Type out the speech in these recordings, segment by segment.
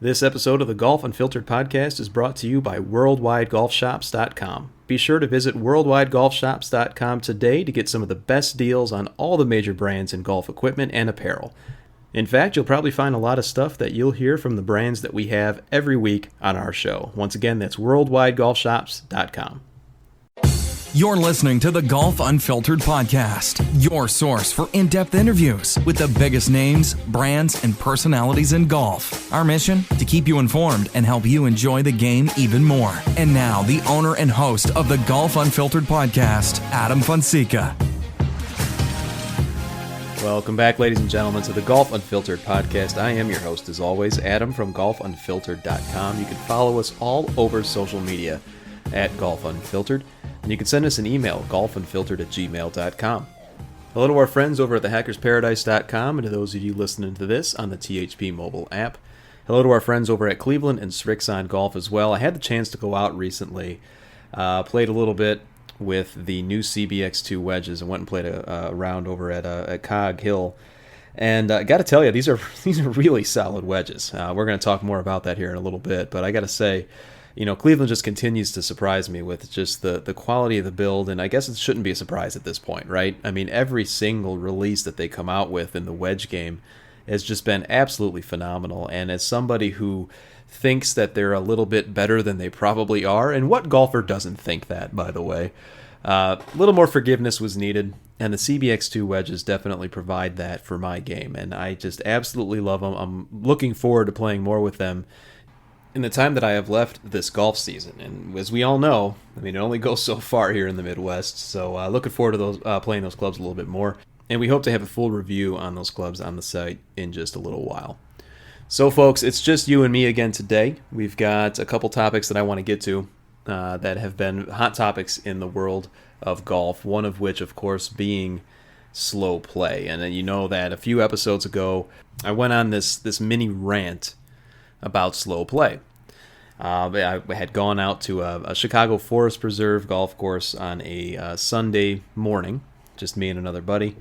This episode of the Golf Unfiltered podcast is brought to you by WorldwideGolfShops.com. Be sure to visit WorldwideGolfShops.com today to get some of the best deals on all the major brands in golf equipment and apparel. In fact, you'll probably find a lot of stuff that you'll hear from the brands that we have every week on our show. Once again, that's WorldwideGolfShops.com. You're listening to the Golf Unfiltered podcast, your source for in-depth interviews with the biggest names, brands, and personalities in golf. Our mission? To keep you informed and help you enjoy the game even more. And now, the owner and host of the Golf Unfiltered podcast, Adam Fonseca. Welcome back, ladies and gentlemen, to the Golf Unfiltered podcast. I am your host, as always, Adam from GolfUnfiltered.com. You can follow us all over social media at Golf Unfiltered. And you can send us an email, golfunfiltered@gmail.com. Hello to our friends over at thehackersparadise.com, and to those of you listening to this on the THP mobile app. Hello to our friends over at Cleveland and Srixon Golf as well. I had the chance to go out recently, played a little bit with the new CBX2 wedges, and went and played a round over at Cog Hill. And I got to tell you, these are really solid wedges. We're going to talk more about that here in a little bit, but I got to say, Cleveland just continues to surprise me with just the quality of the build, and I guess it shouldn't be a surprise at this point, right? I mean, every single release that they come out with in the wedge game has just been absolutely phenomenal, and as somebody who thinks that they're a little bit better than they probably are, and what golfer doesn't think that, by the way, a little more forgiveness was needed, and the CBX2 wedges definitely provide that for my game, and I just absolutely love them. I'm looking forward to playing more with them in the time that I have left this golf season. And as we all know, I mean, it only goes so far here in the Midwest, so looking forward to those playing those clubs a little bit more. And we hope to have a full review on those clubs on the site in just a little while. So, folks, it's just you and me again today. We've got a couple topics that I want to get to that have been hot topics in the world of golf, one of which, of course, being slow play. And you know that a few episodes ago, I went on this mini rant about slow play. I had gone out to a Chicago Forest Preserve golf course on a Sunday morning, just me and another buddy,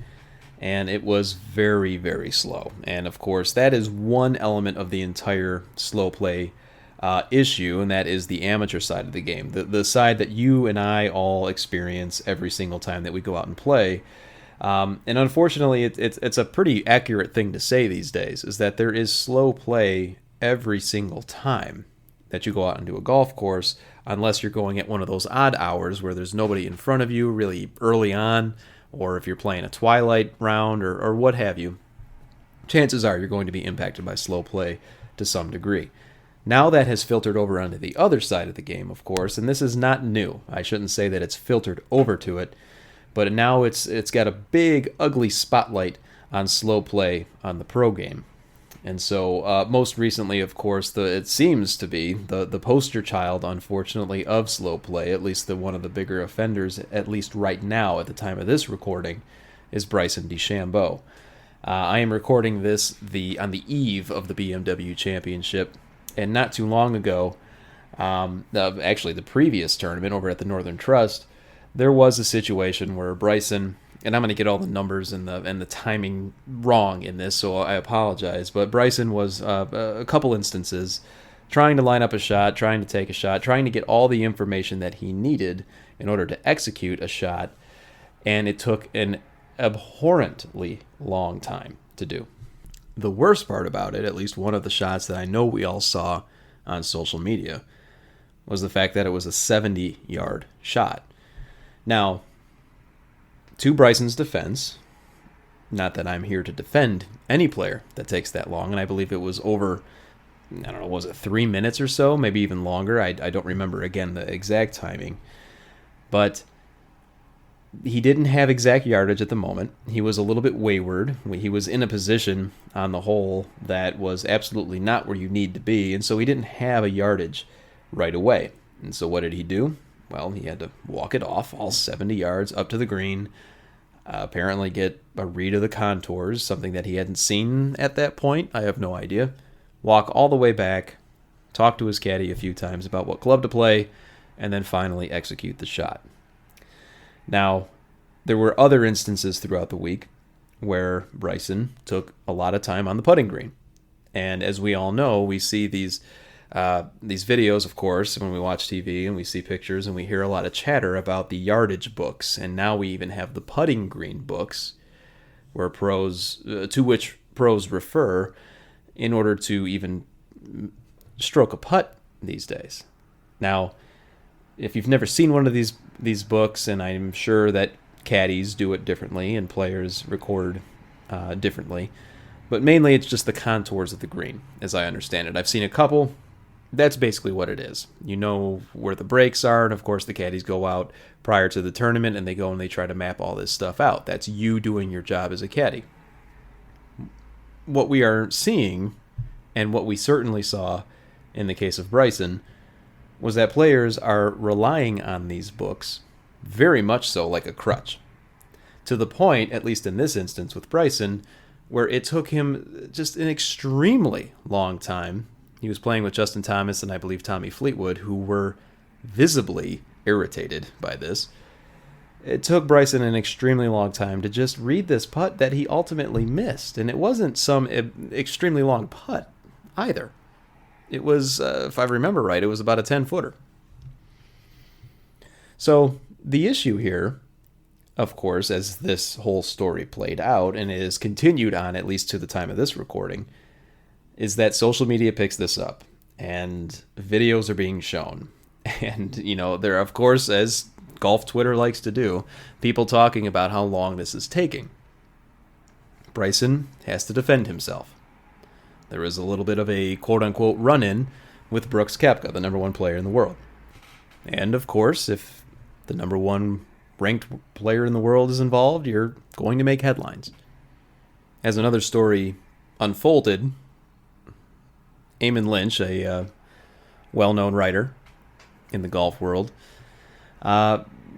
and it was very, very slow. And of course, that is one element of the entire slow play issue, and that is the amateur side of the game, the side that you and I all experience every single time that we go out and play. And unfortunately, it's a pretty accurate thing to say these days, is that there is slow play every single time that you go out into a golf course, unless you're going at one of those odd hours where there's nobody in front of you really early on, or if you're playing a twilight round or what have you. Chances are you're going to be impacted by slow play to some degree. Now that has filtered over onto the other side of the game, of course, and this is not new. I shouldn't say that it's filtered over to it, but now it's got a big, ugly spotlight on slow play on the pro game. And so most recently, of course, it seems to be the poster child, unfortunately, of slow play, at least one of the bigger offenders, at least right now at the time of this recording, is Bryson DeChambeau. I am recording this on the eve of the BMW Championship, and not too long ago, actually the previous tournament over at the Northern Trust, there was a situation where Bryson, and I'm going to get all the numbers and the timing wrong in this, so I apologize. But Bryson was a couple instances trying to line up a shot, trying to take a shot, trying to get all the information that he needed in order to execute a shot, and it took an abhorrently long time to do. The worst part about it, at least one of the shots that I know we all saw on social media, was the fact that it was a 70-yard shot. Now, to Bryson's defense, not that I'm here to defend any player that takes that long, and I believe it was over, I don't know, was it 3 minutes or so, maybe even longer? I don't remember, again, the exact timing. But he didn't have exact yardage at the moment. He was a little bit wayward. He was in a position on the hole that was absolutely not where you need to be, and so he didn't have a yardage right away. And so what did he do? Well, he had to walk it off all 70 yards up to the green, apparently get a read of the contours, something that he hadn't seen at that point. I have no idea. Walk all the way back, talk to his caddy a few times about what club to play, and then finally execute the shot. Now, there were other instances throughout the week where Bryson took a lot of time on the putting green. And as we all know, we see these videos, of course, when we watch TV, and we see pictures, and we hear a lot of chatter about the yardage books. And now we even have the putting green books, where to which pros refer in order to even stroke a putt these days. Now, if you've never seen one of these books, and I'm sure that caddies do it differently and players record differently, but mainly it's just the contours of the green, as I understand it. I've seen a couple. That's basically what it is. You know where the breaks are, and of course the caddies go out prior to the tournament, and they go and they try to map all this stuff out. That's you doing your job as a caddy. What we are seeing, and what we certainly saw in the case of Bryson, was that players are relying on these books very much so like a crutch. To the point, at least in this instance with Bryson, where it took him just an extremely long time. He was playing with Justin Thomas and I believe Tommy Fleetwood, who were visibly irritated by this. It took Bryson an extremely long time to just read this putt that he ultimately missed. And it wasn't some extremely long putt either. It was, if I remember right, it was about a 10-footer. So the issue here, of course, as this whole story played out, and is continued on at least to the time of this recording, is that social media picks this up, and videos are being shown. And, there are, of course, as golf Twitter likes to do, people talking about how long this is taking. Bryson has to defend himself. There is a little bit of a quote-unquote run-in with Brooks Koepka, the number one player in the world. And, of course, if the number one ranked player in the world is involved, you're going to make headlines. As another story unfolded, Eamon Lynch, a well-known writer in the golf world,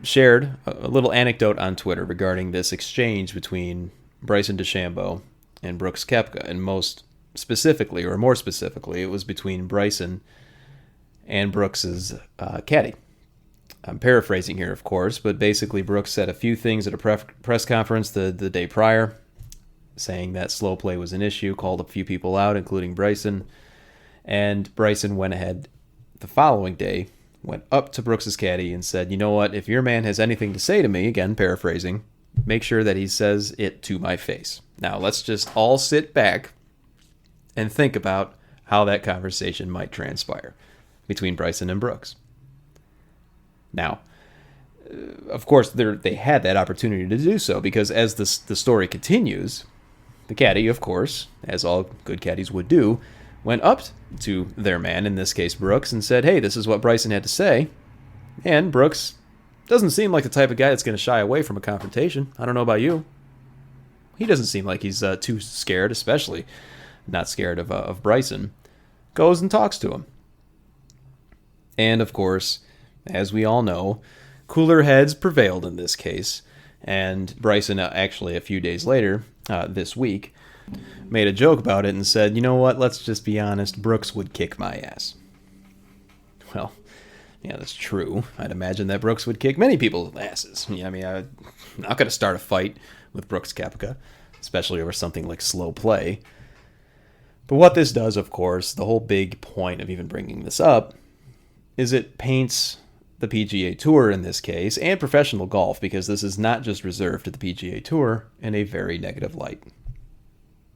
shared a little anecdote on Twitter regarding this exchange between Bryson DeChambeau and Brooks Koepka, and more specifically, it was between Bryson and Brooks's caddy. I'm paraphrasing here, of course, but basically Brooks said a few things at a press conference the day prior, saying that slow play was an issue, called a few people out, including Bryson, and Bryson went ahead the following day, went up to Brooks's caddy and said, you know what, if your man has anything to say to me, again, paraphrasing, make sure that he says it to my face. Now, let's just all sit back and think about how that conversation might transpire between Bryson and Brooks. Now, of course, they had that opportunity to do so, because as the story continues, the caddy, of course, as all good caddies would do, went up to their man, in this case Brooks, and said, hey, this is what Bryson had to say. And Brooks doesn't seem like the type of guy that's going to shy away from a confrontation. I don't know about you. He doesn't seem like he's too scared, especially not scared of Bryson. Goes and talks to him. And, of course, as we all know, cooler heads prevailed in this case. And Bryson, actually a few days later, this week, made a joke about it and said, you know what, let's just be honest, Brooks would kick my ass. Well, yeah, that's true. I'd imagine that Brooks would kick many people's asses. I'm not going to start a fight with Brooks Koepka, especially over something like slow play. But what this does, of course, the whole big point of even bringing this up, is it paints the PGA Tour in this case, and professional golf, because this is not just reserved to the PGA Tour, in a very negative light.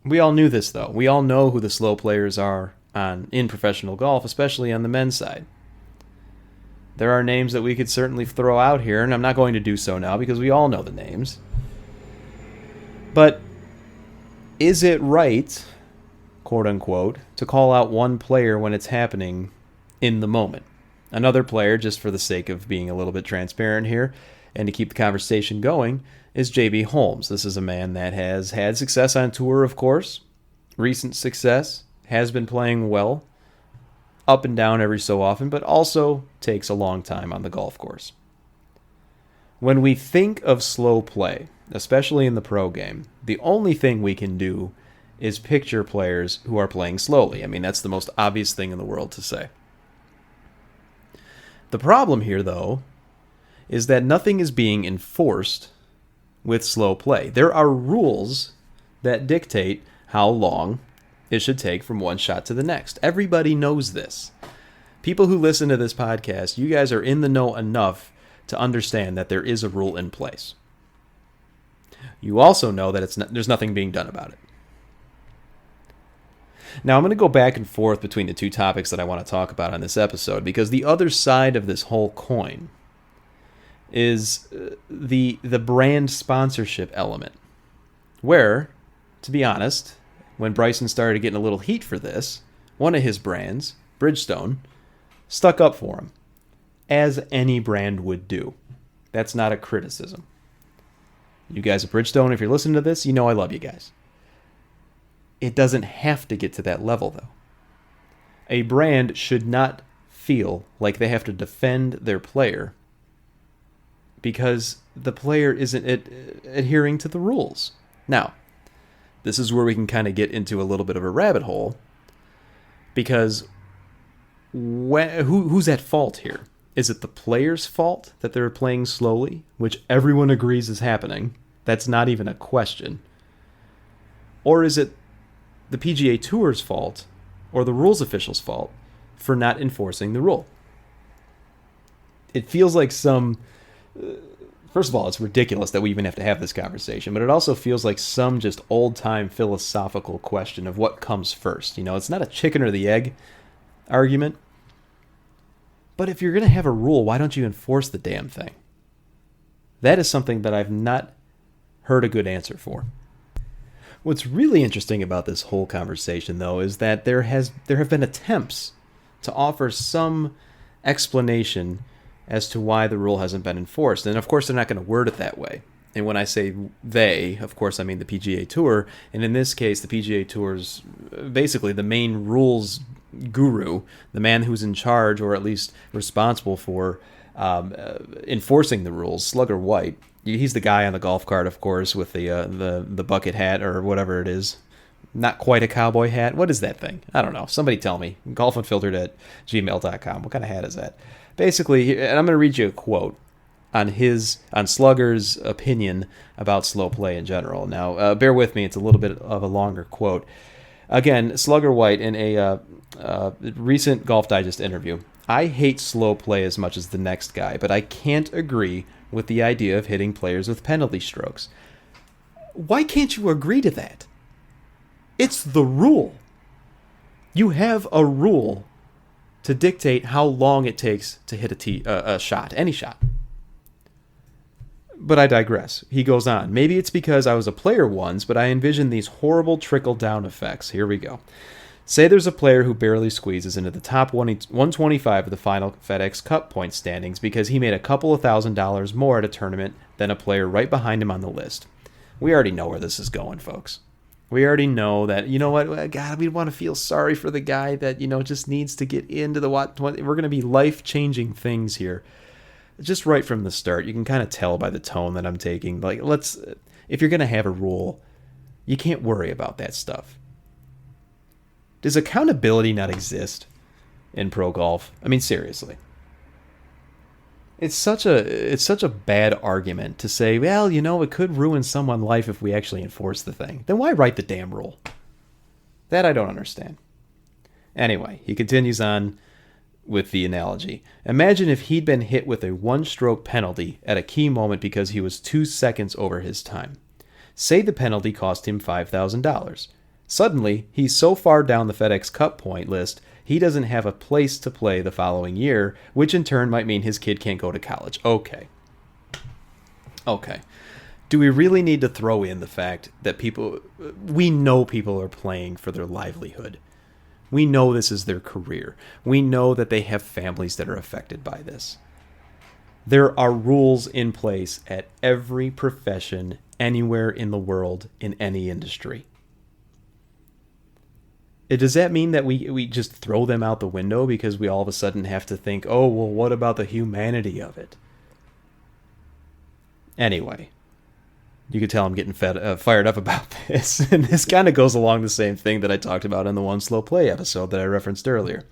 We all knew this, though. We all know who the slow players are in professional golf, especially on the men's side. There are names that we could certainly throw out here, and I'm not going to do so now because we all know the names. But is it right, quote unquote, to call out one player when it's happening in the moment? Another player, just for the sake of being a little bit transparent here and to keep the conversation going, is J.B. Holmes. This is a man that has had success on tour, of course. Recent success, has been playing well, up and down every so often, but also takes a long time on the golf course. When we think of slow play, especially in the pro game, the only thing we can do is picture players who are playing slowly. I mean, that's the most obvious thing in the world to say. The problem here, though, is that nothing is being enforced with slow play. There are rules that dictate how long it should take from one shot to the next. Everybody knows this. People who listen to this podcast, you guys are in the know enough to understand that there is a rule in place. You also know that there's nothing being done about it. Now, I'm going to go back and forth between the two topics that I want to talk about on this episode, because the other side of this whole coin is the brand sponsorship element, where, to be honest, when Bryson started getting a little heat for this, one of his brands, Bridgestone, stuck up for him, as any brand would do. That's not a criticism. You guys at Bridgestone, if you're listening to this, you know I love you guys. It doesn't have to get to that level, though. A brand should not feel like they have to defend their player because the player isn't adhering to the rules. Now, this is where we can kind of get into a little bit of a rabbit hole, because who's at fault here? Is it the player's fault that they're playing slowly, which everyone agrees is happening? That's not even a question. Or is it the PGA Tour's fault or the rules official's fault for not enforcing the rule? It feels like first of all, it's ridiculous that we even have to have this conversation, but it also feels like some just old-time philosophical question of what comes first. You know, it's not a chicken or the egg argument. But if you're going to have a rule, why don't you enforce the damn thing? That is something that I've not heard a good answer for. What's really interesting about this whole conversation, though, is that there have been attempts to offer some explanation as to why the rule hasn't been enforced. And of course, they're not going to word it that way. And when I say they, of course, I mean the PGA Tour. And in this case, the PGA Tour's basically the main rules guru, the man who's in charge or at least responsible for enforcing the rules, Slugger White. He's the guy on the golf cart, of course, with the bucket hat or whatever it is. Not quite a cowboy hat. What is that thing? I don't know. Somebody tell me. golfunfiltered@gmail.com. What kind of hat is that? Basically, and I'm going to read you a quote on Slugger's opinion about slow play in general. Now, bear with me. It's a little bit of a longer quote. Again, Slugger White in a recent Golf Digest interview. I hate slow play as much as the next guy, but I can't agree with the idea of hitting players with penalty strokes. Why can't you agree to that? It's the rule. You have a rule to dictate how long it takes to hit a shot, any shot. But I digress. He goes on. Maybe it's because I was a player once, but I envision these horrible trickle-down effects. Here we go. Say there's a player who barely squeezes into the top 125 of the final FedEx Cup point standings because he made a couple of $1,000s more at a tournament than a player right behind him on the list. We already know where this is going, folks. We already know that, you know what, God, we want to feel sorry for the guy that, just needs to get into the what. We're going to be life-changing things here. Just right from the start, you can kind of tell by the tone that I'm taking. Like, if you're going to have a rule, you can't worry about that stuff. Does accountability not exist in pro golf? I mean, seriously. It's such a bad argument to say, well, it could ruin someone's life if we actually enforce the thing. Then why write the damn rule? That I don't understand. Anyway, he continues on with the analogy. Imagine if he'd been hit with a one-stroke penalty at a key moment because he was 2 seconds over his time. Say the penalty cost him $5,000. Suddenly, he's so far down the FedEx Cup point list, he doesn't have a place to play the following year, which in turn might mean his kid can't go to college. Okay. Do we really need to throw in the fact that we know people are playing for their livelihood? We know this is their career. We know that they have families that are affected by this. There are rules in place at every profession, anywhere in the world, in any industry. Does that mean that we just throw them out the window because we all of a sudden have to think, oh, well, what about the humanity of it? Anyway, you can tell I'm getting fired up about this. And this kind of goes along the same thing that I talked about in the One Slow Play episode that I referenced earlier.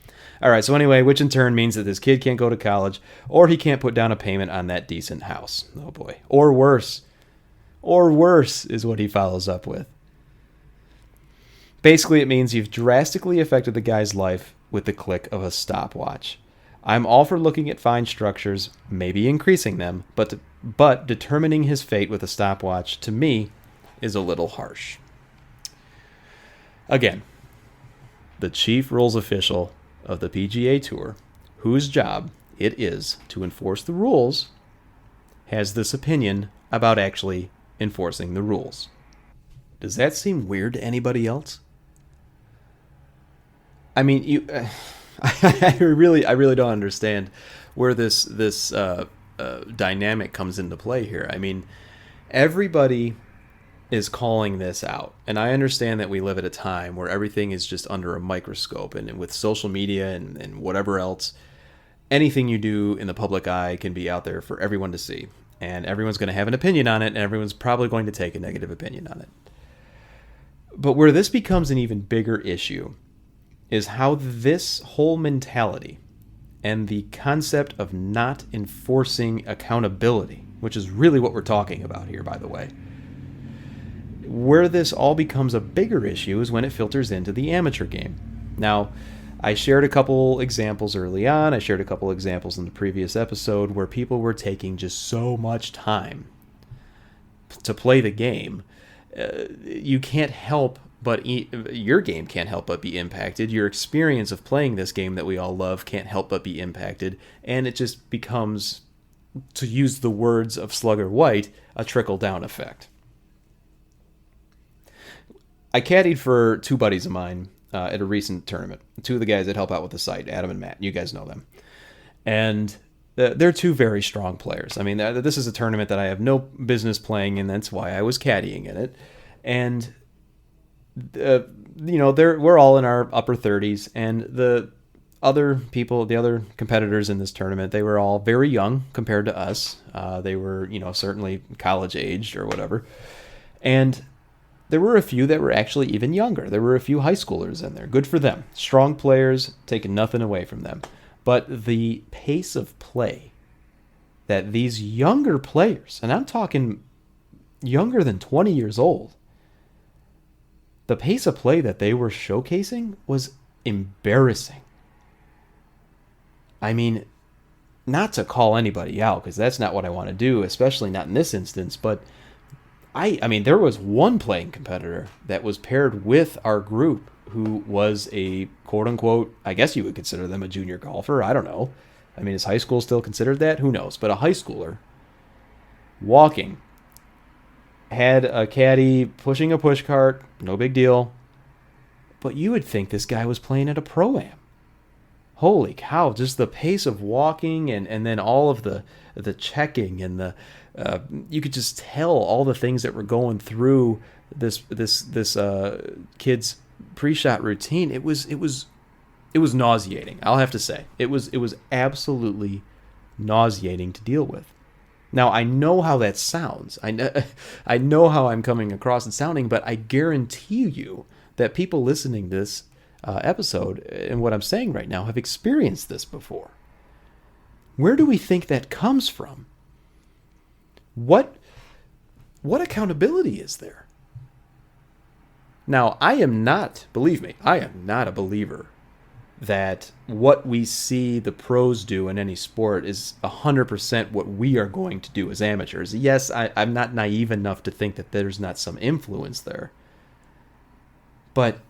All right, so anyway, which in turn means that this kid can't go to college or he can't put down a payment on that decent house. Oh, boy. Or worse. Or worse is what he follows up with. Basically, it means you've drastically affected the guy's life with the click of a stopwatch. I'm all for looking at fine structures, maybe increasing them, but determining his fate with a stopwatch, to me, is a little harsh. Again, the chief rules official of the PGA Tour, whose job it is to enforce the rules, has this opinion about actually enforcing the rules. Does that seem weird to anybody else? I mean, I really don't understand where this dynamic comes into play here. I mean, everybody is calling this out, and I understand that we live at a time where everything is just under a microscope, and with social media and whatever else, anything you do in the public eye can be out there for everyone to see, and everyone's going to have an opinion on it, and everyone's probably going to take a negative opinion on it. But where this becomes an even bigger issue is how this whole mentality and the concept of not enforcing accountability, which is really what we're talking about here, by the way, where this all becomes a bigger issue is when it filters into the amateur game. Now, I shared a couple examples early on. I shared a couple examples in the previous episode where people were taking just so much time to play the game. You can't help but your game can't help but be impacted. Your experience of playing this game that we all love can't help but be impacted, and it just becomes, to use the words of Slugger White, a trickle-down effect. I caddied for two buddies of mine at a recent tournament. Two of the guys that help out with the site, Adam and Matt. You guys know them. And they're two very strong players. I mean, this is a tournament that I have no business playing, and that's why I was caddying in it. And we're all in our upper 30s, and the other people, the other competitors in this tournament, they were all very young compared to us. They were, certainly college aged or whatever. And there were a few that were actually even younger. There were a few high schoolers in there. Good for them. Strong players, taking nothing away from them. But the pace of play that these younger players, and I'm talking younger than 20 years old, the pace of play that they were showcasing was embarrassing. I mean, not to call anybody out, because that's not what I want to do, especially not in this instance, but I mean, there was one playing competitor that was paired with our group who was a quote-unquote, I guess you would consider them a junior golfer. I don't know. I mean, is high school still considered that? Who knows? But a high schooler walking, had a caddy pushing a push cart, no big deal. But you would think this guy was playing at a pro-am. Holy cow, just the pace of walking and then all of the checking and the you could just tell all the things that were going through this kid's pre-shot routine. It was nauseating. I'll have to say it was absolutely nauseating to deal with. Now I know how that sounds. I know how I'm coming across and sounding, but I guarantee you that people listening to this episode and what I'm saying right now have experienced this before. Where do we think that comes from? What accountability is there? Now, I am not, believe me, I am not a believer that what we see the pros do in any sport is 100% what we are going to do as amateurs. Yes, I'm not naive enough to think that there's not some influence there. But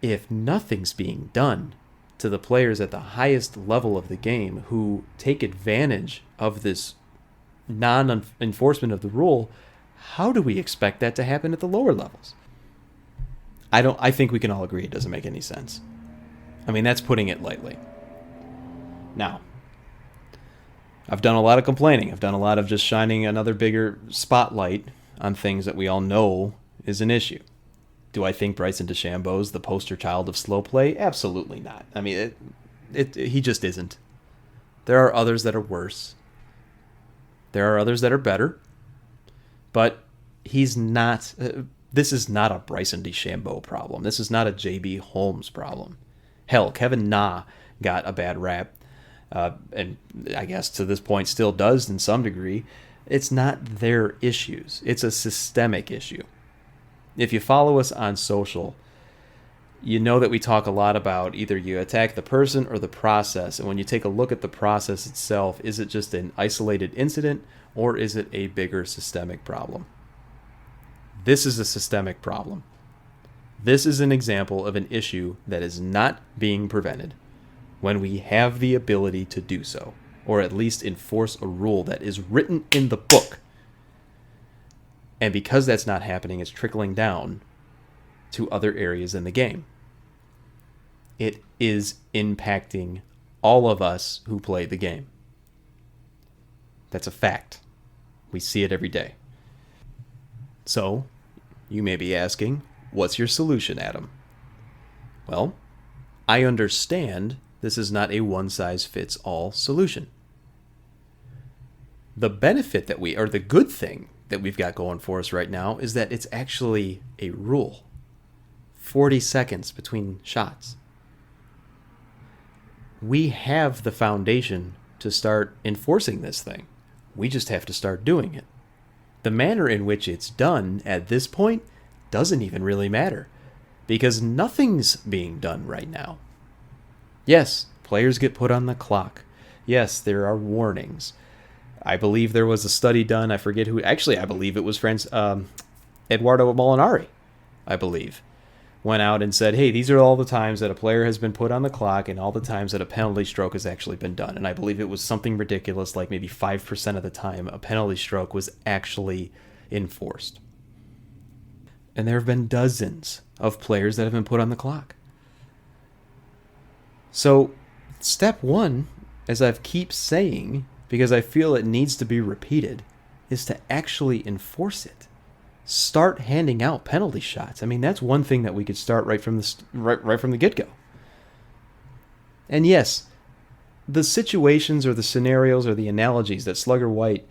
if nothing's being done to the players at the highest level of the game who take advantage of this non-enforcement of the rule, how do we expect that to happen at the lower levels? I think we can all agree it doesn't make any sense. I mean, that's putting it lightly. Now, I've done a lot of complaining. I've done a lot of just shining another bigger spotlight on things that we all know is an issue. Do I think Bryson DeChambeau's the poster child of slow play? Absolutely not. I mean, he just isn't. There are others that are worse. There are others that are better. But he's not... this is not a Bryson DeChambeau problem. This is not a J.B. Holmes problem. Hell, Kevin Na got a bad rap. And I guess to this point still does in some degree. It's not their issues. It's a systemic issue. If you follow us on social, you know that we talk a lot about either you attack the person or the process. And when you take a look at the process itself, is it just an isolated incident or is it a bigger systemic problem? This is a systemic problem. This is an example of an issue that is not being prevented when we have the ability to do so, or at least enforce a rule that is written in the book. And because that's not happening, it's trickling down to other areas in the game. It is impacting all of us who play the game. That's a fact. We see it every day. So, you may be asking, what's your solution, Adam? Well, I understand this is not a one-size-fits-all solution. The benefit or the good thing that we've got going for us right now is that it's actually a rule. 40 seconds between shots. We have the foundation to start enforcing this thing. We just have to start doing it. The manner in which it's done at this point doesn't even really matter, because nothing's being done right now. Yes, players get put on the clock. Yes, there are warnings. I believe there was a study done, I forget who, actually I believe it was Eduardo Molinari, I believe, went out and said, hey, these are all the times that a player has been put on the clock and all the times that a penalty stroke has actually been done. And I believe it was something ridiculous, like maybe 5% of the time a penalty stroke was actually enforced. And there have been dozens of players that have been put on the clock. So, step one, as I've keep saying, because I feel it needs to be repeated, is to actually enforce it. Start handing out penalty shots. I mean, that's one thing that we could start right from the get-go. And yes, the situations or the scenarios or the analogies that Slugger White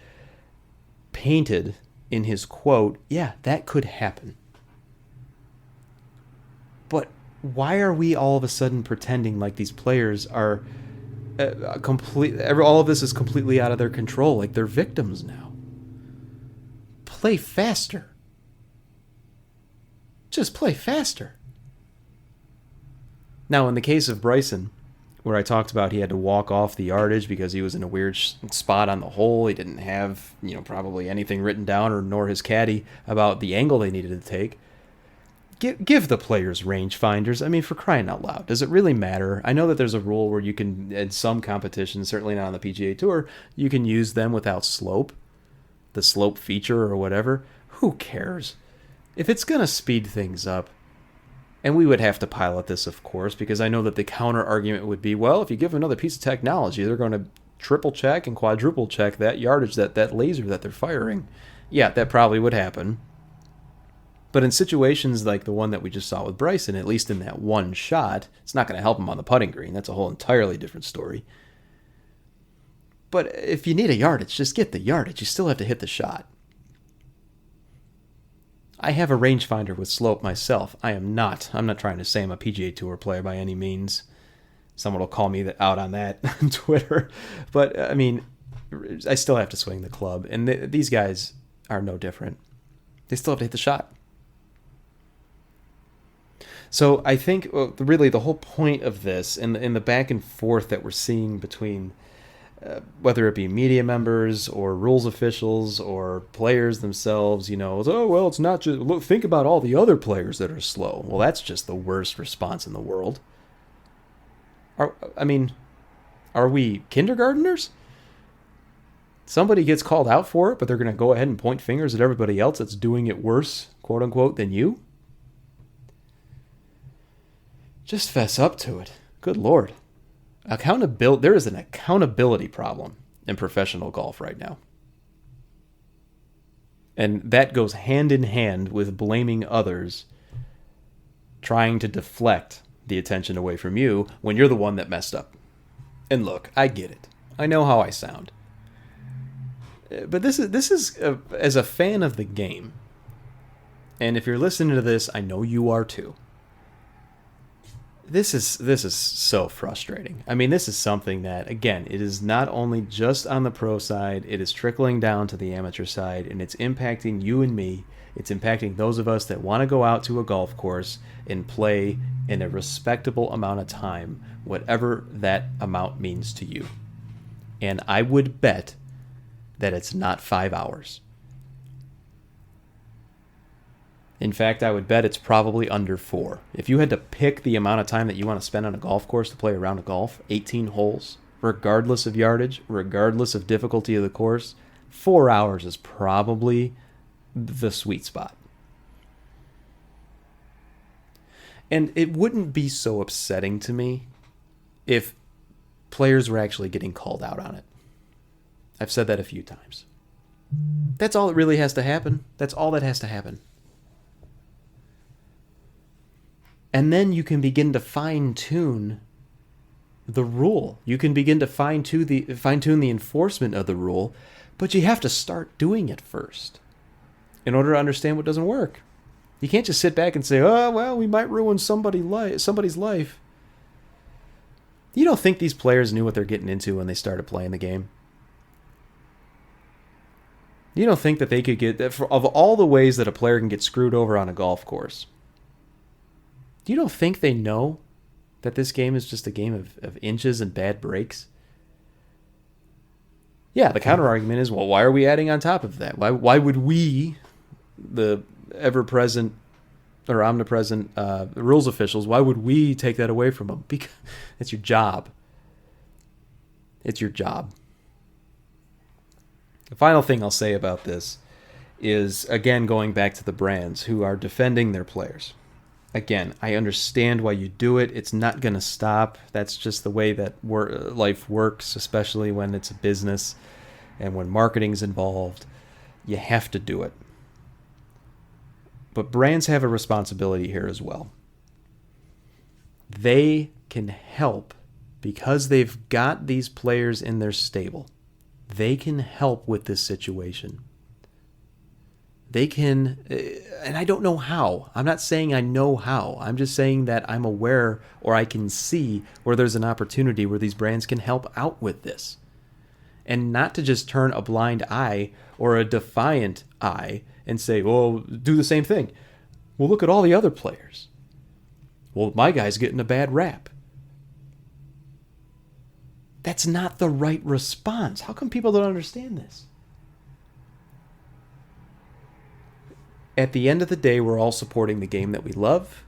painted in his quote, yeah, that could happen. But why are we all of a sudden pretending like these players are all of this is completely out of their control, like they're victims now? Play faster. Just play faster. Now, in the case of Bryson, where I talked about he had to walk off the yardage because he was in a weird spot on the hole, he didn't have, probably anything written down, or nor his caddy about the angle they needed to take. Give the players rangefinders. I mean, for crying out loud, does it really matter? I know that there's a rule where you can, in some competitions, certainly not on the PGA Tour, you can use them without slope, the slope feature or whatever. Who cares? If it's going to speed things up, and we would have to pilot this, of course, because I know that the counter argument would be, well, if you give another piece of technology, they're going to triple check and quadruple check that yardage, that laser that they're firing. Yeah, that probably would happen. But in situations like the one that we just saw with Bryson, at least in that one shot, it's not going to help him on the putting green. That's a whole entirely different story. But if you need a yardage, just get the yardage. You still have to hit the shot. I have a rangefinder with slope myself. I'm not trying to say I'm a PGA Tour player by any means. Someone will call me out on that on Twitter. But, I mean, I still have to swing the club. And these guys are no different. They still have to hit the shot. So I think really the whole point of this, in the back and forth that we're seeing between whether it be media members or rules officials or players themselves, it's not just, look, think about all the other players that are slow. Well, that's just the worst response in the world. Are we kindergartners? Somebody gets called out for it, but they're going to go ahead and point fingers at everybody else that's doing it worse, quote unquote, than you? Just fess up to it. Good Lord. There is an accountability problem in professional golf right now. And that goes hand in hand with blaming others, trying to deflect the attention away from you when you're the one that messed up. And look, I get it. I know how I sound. But this is as a fan of the game, and if you're listening to this, I know you are too. This is so frustrating. I mean, this is something that, again, it is not only just on the pro side, it is trickling down to the amateur side, and it's impacting you and me. It's impacting those of us that want to go out to a golf course and play in a respectable amount of time, whatever that amount means to you. And I would bet that it's not 5 hours. In fact, I would bet it's probably under 4. If you had to pick the amount of time that you want to spend on a golf course to play a round of golf, 18 holes, regardless of yardage, regardless of difficulty of the course, 4 hours is probably the sweet spot. And it wouldn't be so upsetting to me if players were actually getting called out on it. I've said that a few times. That's all that really has to happen. That's all that has to happen. And then you can begin to fine-tune the rule. You can begin to fine-tune the enforcement of the rule, but you have to start doing it first in order to understand what doesn't work. You can't just sit back and say, oh, well, we might ruin somebody's life. You don't think these players knew what they're getting into when they started playing the game? You don't think that they could get, of all the ways that a player can get screwed over on a golf course, you don't think they know that this game is just a game of inches and bad breaks? Yeah, the counter argument is, well, why are we adding on top of that? Why would we, the ever-present or omnipresent rules officials, why would we take that away from them? Because it's your job. It's your job. The final thing I'll say about this is, again, going back to the brands who are defending their players. Again, I understand why you do it. It's not going to stop. That's just the way that life works, especially when it's a business and when marketing's involved. You have to do it. But brands have a responsibility here as well. They can help because they've got these players in their stable. They can help with this situation. They can, and I don't know how. I'm not saying I know how. I'm just saying that I'm aware, or I can see where there's an opportunity where these brands can help out with this. And not to just turn a blind eye or a defiant eye and say, well, do the same thing. Well, look at all the other players. Well, my guy's getting a bad rap. That's not the right response. How come people don't understand this? At the end of the day, we're all supporting the game that we love.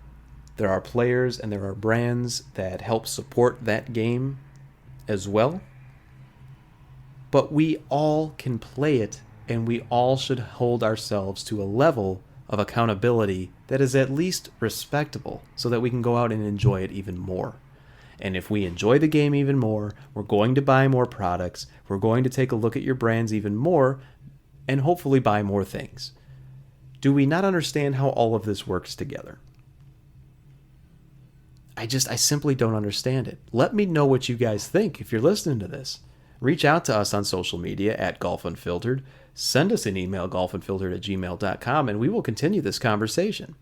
There are players and there are brands that help support that game as well. But we all can play it, and we all should hold ourselves to a level of accountability that is at least respectable so that we can go out and enjoy it even more. And if we enjoy the game even more, we're going to buy more products, we're going to take a look at your brands even more, and hopefully buy more things. Do we not understand how all of this works together? I simply don't understand it. Let me know what you guys think if you're listening to this. Reach out to us on social media at Golf Unfiltered. Send us an email, golfunfiltered@gmail.com, and we will continue this conversation.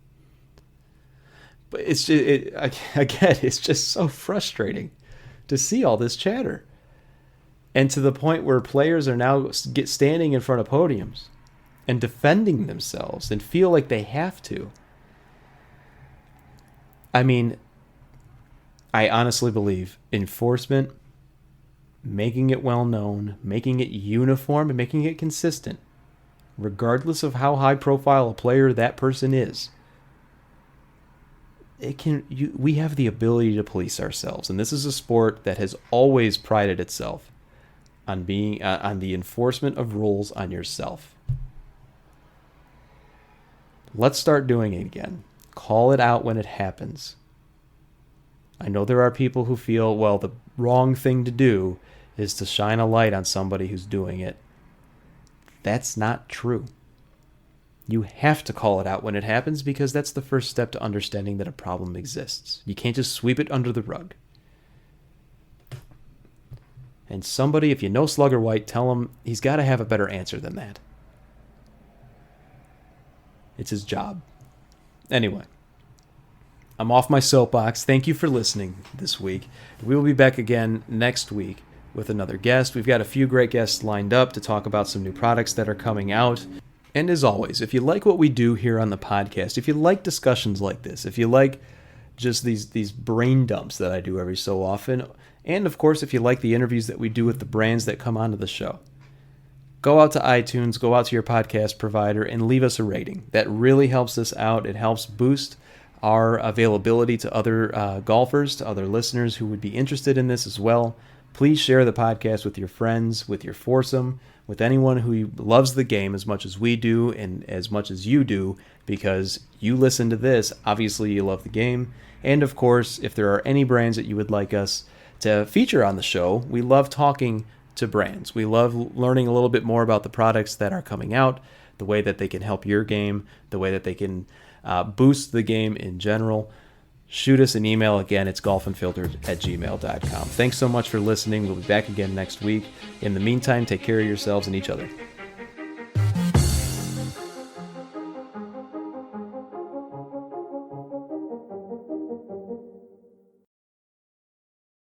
But it's just so frustrating to see all this chatter. And to the point where players are now standing in front of podiums and defending themselves and feel like they have to. I mean, I honestly believe enforcement, making it well known, making it uniform, and making it consistent, regardless of how high profile a player that person is, we have the ability to police ourselves. And this is a sport that has always prided itself on being on the enforcement of rules on yourself. Let's start doing it again. Call it out when it happens. I know there are people who feel, well, the wrong thing to do is to shine a light on somebody who's doing it. That's not true. You have to call it out when it happens because that's the first step to understanding that a problem exists. You can't just sweep it under the rug. And somebody, if you know Slugger White, tell him he's got to have a better answer than that. It's his job. Anyway, I'm off my soapbox. Thank you for listening this week. We will be back again next week with another guest. We've got a few great guests lined up to talk about some new products that are coming out. And as always, if you like what we do here on the podcast, if you like discussions like this, if you like just these brain dumps that I do every so often, and of course, if you like the interviews that we do with the brands that come onto the show, go out to iTunes, go out to your podcast provider, and leave us a rating. That really helps us out. It helps boost our availability to other golfers, to other listeners who would be interested in this as well. Please share the podcast with your friends, with your foursome, with anyone who loves the game as much as we do and as much as you do, because you listen to this, obviously you love the game. And of course, if there are any brands that you would like us to feature on the show, we love talking to brands. We love learning a little bit more about the products that are coming out, the way that they can help your game, the way that they can boost the game in general. Shoot us an email. Again, it's golfunfiltered@gmail.com. Thanks so much for listening. We'll be back again next week. In the meantime, take care of yourselves and each other.